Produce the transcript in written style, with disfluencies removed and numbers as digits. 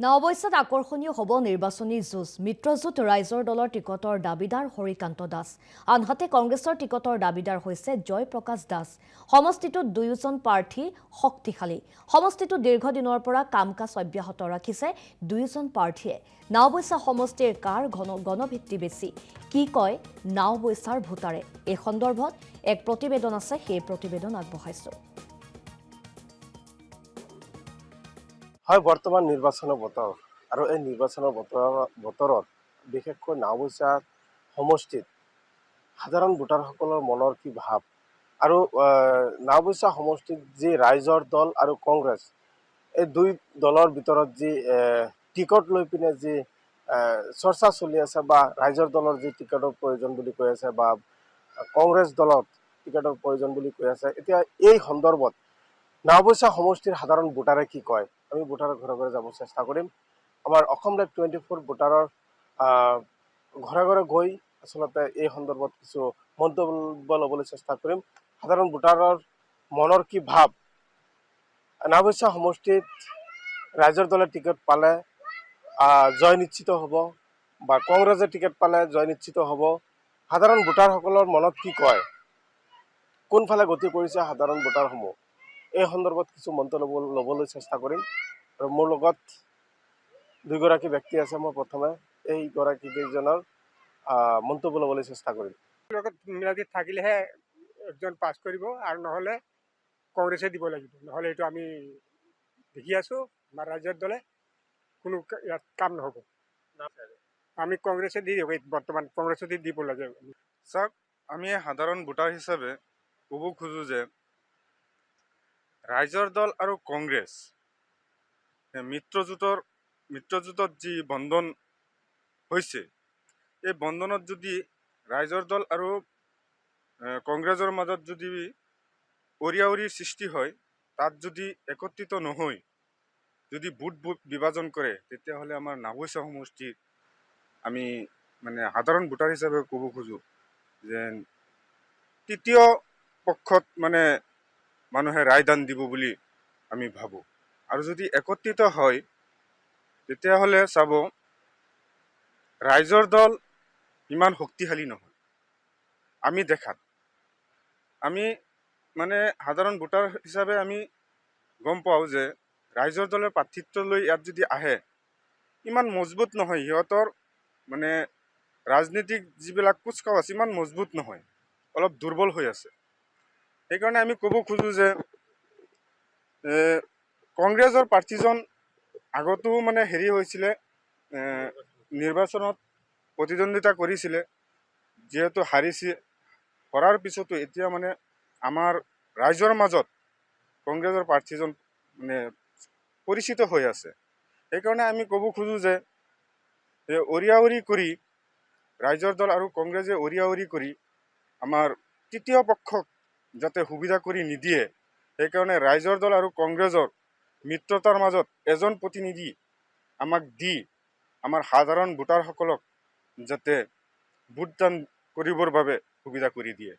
নৱবৈশাত আকৰ্ষণীয় হ'ব নিৰ্বাচনী যুঁজ মিত্ৰজোঁট ৰাইজৰ দলৰ টিকটৰ দাবীদাৰ হৰিকান্ত দাস আনহাতে কংগ্ৰেছৰ টিকটৰ দাবীদাৰ হৈছে জয়প্ৰকাশ দাস সমষ্টিটোত দুয়োজন প্ৰাৰ্থী শক্তিশালী সমষ্টিটো দীৰ্ঘদিনৰ পৰা কাম-কাজ অব্যাহত ৰাখিছে দুয়োজন প্ৰাৰ্থীয়ে নৱবৈশা সমষ্টিৰ কাৰ গণভিত্তি বেছি কি কয় নৱবৈশাৰ ভোটাৰে এই সন্দৰ্ভত এক প্ৰতিবেদন আছে সেই প্ৰতিবেদন আগবঢ়াইছো হয় বৰ্তমান নিৰ্বাচনৰ বতৰ আৰু এই নিৰ্বাচনৰ বতৰত বিশেষকৈ নৱবৈশা সমষ্টিত সাধাৰণ ভোটাৰসকলৰ মনৰ কি ভাৱ আৰু নৱবৈশা সমষ্টিত যি ৰাইজৰ দল আৰু কংগ্ৰেছ এই দুই দলৰ ভিতৰত যি টিকট লৈ পিনে যি চৰ্চা চলি আছে বা ৰাইজৰ দলৰ যি টিকটৰ প্ৰয়োজন বুলি কৈ আছে বা কংগ্ৰেছ দলত টিকটৰ প্ৰয়োজন বুলি কৈ আছে এতিয়া এই সন্দৰ্ভত নৱবৈশা সমষ্টিৰ সাধাৰণ ভোটাৰে কি কয় আমি ভোটাৰৰ ঘৰে ঘৰে যাব চেষ্টা কৰিম আমাৰ অসম লাইভ 24 ভোটাৰৰ ঘৰে ঘৰে গৈ আচলতে এই সন্দৰ্ভত কিছু মন্তব্য ল'বলৈ চেষ্টা কৰিম সাধাৰণ ভোটাৰৰ মনৰ কি ভাৱ নৱবৈশা সমষ্টিত ৰাইজৰ দলে টিকট পালে জয় নিশ্চিত হ'ব বা কংগ্ৰেছে টিকট পালে জয় নিশ্চিত হ'ব সাধাৰণ ভোটাৰসকলৰ মনত কি কয় কোনফালে গতি কৰিছে সাধাৰণ ভোটাৰসমূহ এই সন্দৰ্ভত কিছু মন্তব্য ল'বলৈ চেষ্টা কৰিম আৰু মোৰ লগত দুইগৰাকী ব্যক্তি আছে মই প্ৰথমে এই গৰাকীকেইজনৰ মন্তব্য ল'বলৈ চেষ্টা কৰিম লগত মিলাদি থাকিলেহে একজন পাছ কৰিব আৰু নহ'লে কংগ্ৰেছে দিব লাগিব নহ'লে এইটো আমি দেখি আছোঁ আমাৰ ৰাজ্যৰ দলে কোনো ইয়াত কাম নহ'ব আমি কংগ্ৰেছে দি বৰ্তমান কংগ্ৰেছতে দিব লাগে চাওক আমি সাধাৰণ ভোটাৰ হিচাপে ক'ব খোজোঁ যে ৰাইজৰ দল আৰু কংগ্ৰেছ মিত্ৰজোঁটত যি বন্ধন হৈছে এই বন্ধনত যদি ৰাইজৰ দল আৰু কংগ্ৰেছৰ মাজত যদি অৰিয়াঅৰিৰ সৃষ্টি হয় তাত যদি একত্ৰিত নহয় যদি বুট বিভাজন কৰে তেতিয়াহ'লে আমাৰ নৱবৈশা সমষ্টিত আমি মানে সাধাৰণ ভোটাৰ হিচাপে ক'ব খোজোঁ যে তৃতীয় পক্ষত মানে মানুহে ৰায়দান দিব বুলি আমি ভাবোঁ আৰু যদি একত্ৰিত হয় তেতিয়াহ'লে চাব ৰাইজৰ দল ইমান শক্তিশালী নহয় আমি দেখাত আমি মানে সাধাৰণ ভোটাৰ হিচাপে আমি গম পাওঁ যে ৰাইজৰ দলৰ প্ৰাৰ্থিত্ব লৈ ইয়াত যদি আহে ইমান মজবুত নহয় সিহঁতৰ মানে ৰাজনীতিক যিবিলাক কুচকাৱাজ ইমান মজবুত নহয় অলপ দুৰ্বল হৈ আছে সেইকাৰণে আমি ক'ব খোজোঁ যে কংগ্ৰেছৰ প্ৰাৰ্থীজন আগতো মানে হেৰি হৈছিলে নিৰ্বাচনত প্ৰতিদ্বন্দ্বিতা কৰিছিলে যিহেতু হৰাৰ পিছতো এতিয়া মানে আমাৰ ৰাইজৰ মাজত কংগ্ৰেছৰ প্ৰাৰ্থীজন মানে পৰিচিত হৈ আছে সেইকাৰণে আমি ক'ব খোজোঁ যে অৰিয়াঅৰি কৰি ৰাইজৰ দল আৰু কংগ্ৰেছে অৰিয়াঅৰি কৰি আমাৰ তৃতীয় পক্ষক যাতে সুবিধা কৰি নিদিয়ে সেইকাৰণে ৰাইজৰ দল আৰু কংগ্ৰেছৰ মিত্ৰতাৰ মাজত এজন প্ৰতিনিধি আমাক দি আমাৰ সাধাৰণ ভোটাৰসকলক যাতে ভোটদান কৰিবৰ বাবে সুবিধা কৰি দিয়ে